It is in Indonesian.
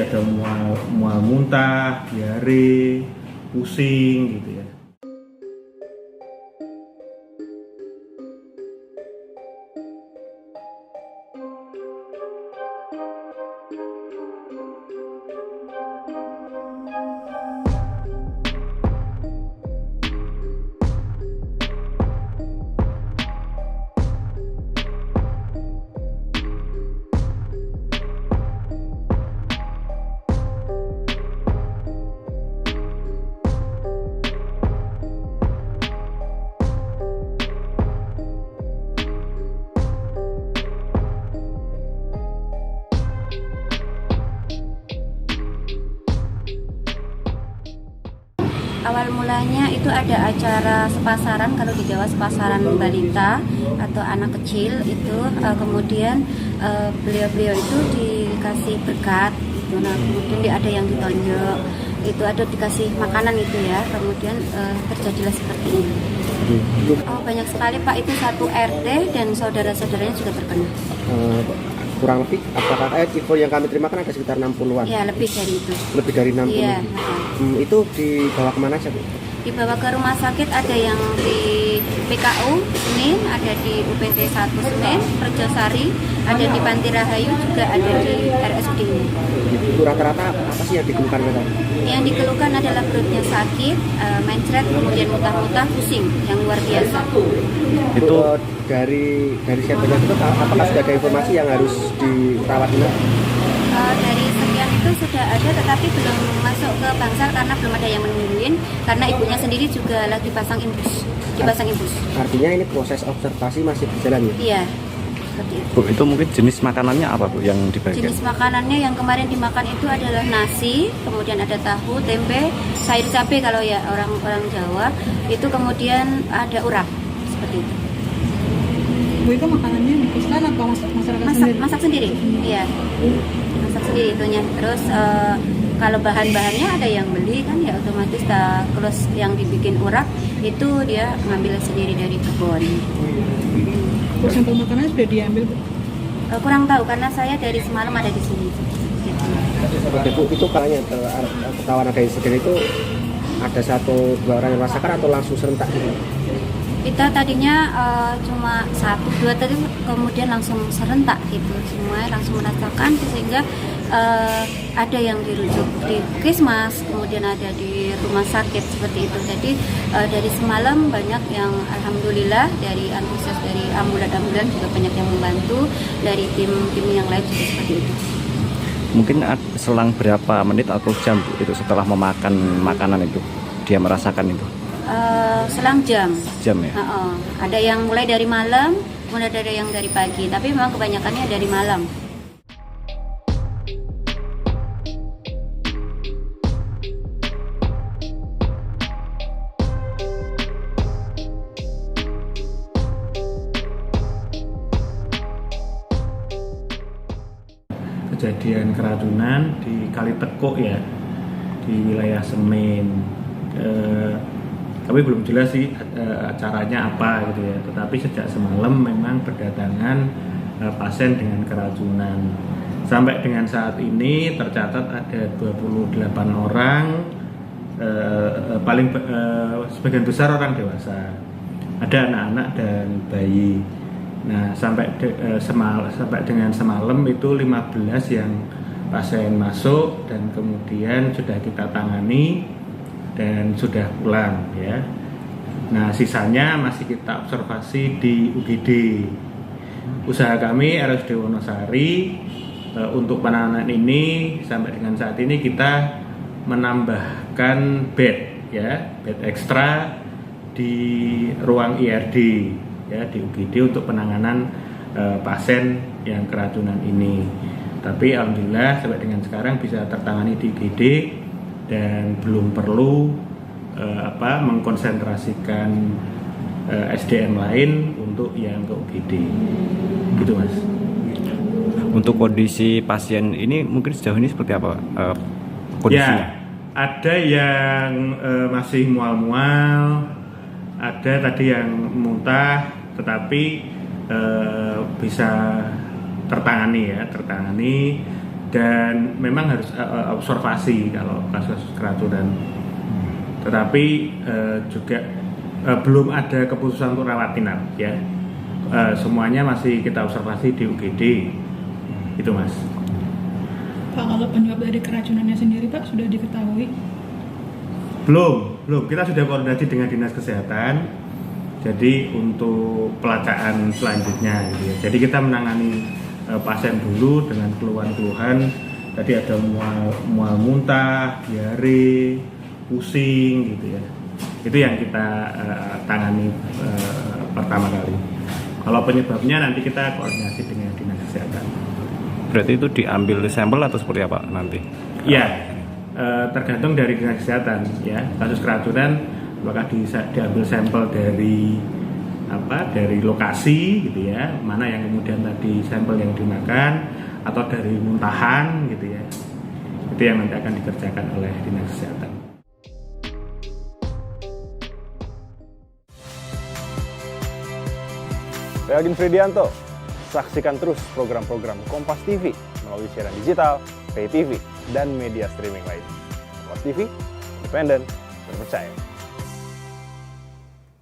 ada mual muntah, diare, pusing gitu ya. Awal mulanya itu ada acara sepasaran, kalau di Jawa sepasaran balita atau anak kecil itu, kemudian beliau-beliau itu dikasih berkat gitu. Nah, kemudian ada yang ditonjok, itu ada dikasih makanan itu ya, kemudian terjadilah seperti ini. Oh, banyak sekali Pak, itu satu RT dan saudara-saudaranya juga terkena. Kurang lebih, apakah info yang kami terima kan ada sekitar 60-an? Ya, lebih dari itu. Lebih dari 60? Iya. Itu dibawa kemana aja, Bu? Dibawa ke rumah sakit, ada yang di PKU Senin, ada di UPT 1 Senin, Perjosari, ada di Panti Rahayu, juga ada di RSUD. Itu rata-rata apa sih yang dikeluhkan mereka? Yang dikeluhkan adalah perutnya sakit, mencret, kemudian muntah-muntah, pusing yang luar biasa. Itu dari siapanya itu apakah sudah ada informasi yang harus dirawat inap? Dari sekian itu sudah ada, tetapi belum masuk ke bangsal karena belum ada yang menungguin, karena ibunya sendiri juga lagi dipasang infus. Artinya ini proses observasi masih berjalan ya? Iya, seperti itu. Bu, itu mungkin jenis makanannya apa Bu yang dibagikan? Jenis makanannya yang kemarin dimakan itu adalah nasi, kemudian ada tahu, tempe, sayur cabai kalau ya orang Jawa, itu kemudian ada urap, seperti itu. Bu, itu makanannya dipesan apa masyarakat sendiri? Masak sendiri, iya. Masak sendiri itunya. Terus kalau bahan-bahannya ada yang beli kan ya otomatis terus yang dibikin urap itu dia ngambil sendiri dari kebun. Terus untuk makanan sudah diambil, Bu? Kurang tahu karena saya dari semalam ada di sini. Oke, Bu, itu kalanya kawan ada insiden itu ada 1-2 orang yang merasakan atau langsung serentak gitu? Kita tadinya cuma 1-2 tadi, kemudian langsung serentak gitu, semuanya langsung merasakan, sehingga ada yang dirujuk di Puskesmas, kemudian ada di rumah sakit seperti itu. Jadi dari semalam banyak yang alhamdulillah dari antusias dari ambulan juga banyak yang membantu, dari tim yang lain juga seperti itu. Mungkin selang berapa menit atau jam Bu, itu setelah memakan makanan itu dia merasakan itu? Selang jam ya? Ada yang mulai dari malam, kemudian ada yang dari pagi, tapi memang kebanyakannya dari malam. Kejadian keracunan di Kalitekuk ya, di wilayah Semen. Tapi belum jelas sih acaranya apa gitu ya. Tetapi sejak semalam memang berdatangan pasien dengan keracunan. Sampai dengan saat ini tercatat ada 28 orang, sebagian besar orang dewasa. Ada anak-anak dan bayi. Nah, sampai dengan semalam itu 15 yang pasien masuk dan kemudian sudah kita tangani dan sudah pulang ya. Nah, sisanya masih kita observasi di UGD. Usaha kami RSUD Wonosari untuk penanganan ini sampai dengan saat ini kita menambahkan bed ekstra di ruang IRD ya, di UGD untuk penanganan pasien yang keracunan ini. Tapi alhamdulillah sampai dengan sekarang bisa tertangani di UGD dan belum perlu mengkonsentrasikan SDM lain untuk yang ke UGD gitu Mas. Untuk kondisi pasien ini mungkin sejauh ini seperti apa kondisinya? Ya, ada yang masih mual-mual, ada tadi yang muntah, tetapi bisa tertangani. dan memang harus observasi kalau kasus keracunan. Tetapi juga belum ada keputusan untuk rawat inap ya. Semuanya masih kita observasi di UGD. Itu Mas. Pak, kalau penyebab dari keracunannya sendiri Pak sudah diketahui? Belum. Kita sudah koordinasi dengan Dinas Kesehatan. Jadi untuk pelacaan selanjutnya gitu ya. Jadi kita menangani pasien dulu dengan keluhan-keluhan. Tadi ada mual muntah, diare, pusing gitu ya. Itu yang kita tangani pertama kali. Kalau penyebabnya nanti kita koordinasi dengan Dinas Kesehatan. Berarti itu diambil sampel atau seperti apa nanti? Ya, tergantung dari Dinas Kesehatan ya. Kasus keracunan apakah diambil sampel dari lokasi gitu ya, mana yang kemudian tadi sampel yang dimakan atau dari muntahan gitu ya. Itu yang nanti akan dikerjakan oleh Dinas Kesehatan. Saya Agin Fridianto. Saksikan terus program-program Kompas TV melalui siaran digital, pay TV, dan media streaming lain. Kompas TV, independen, terpercaya.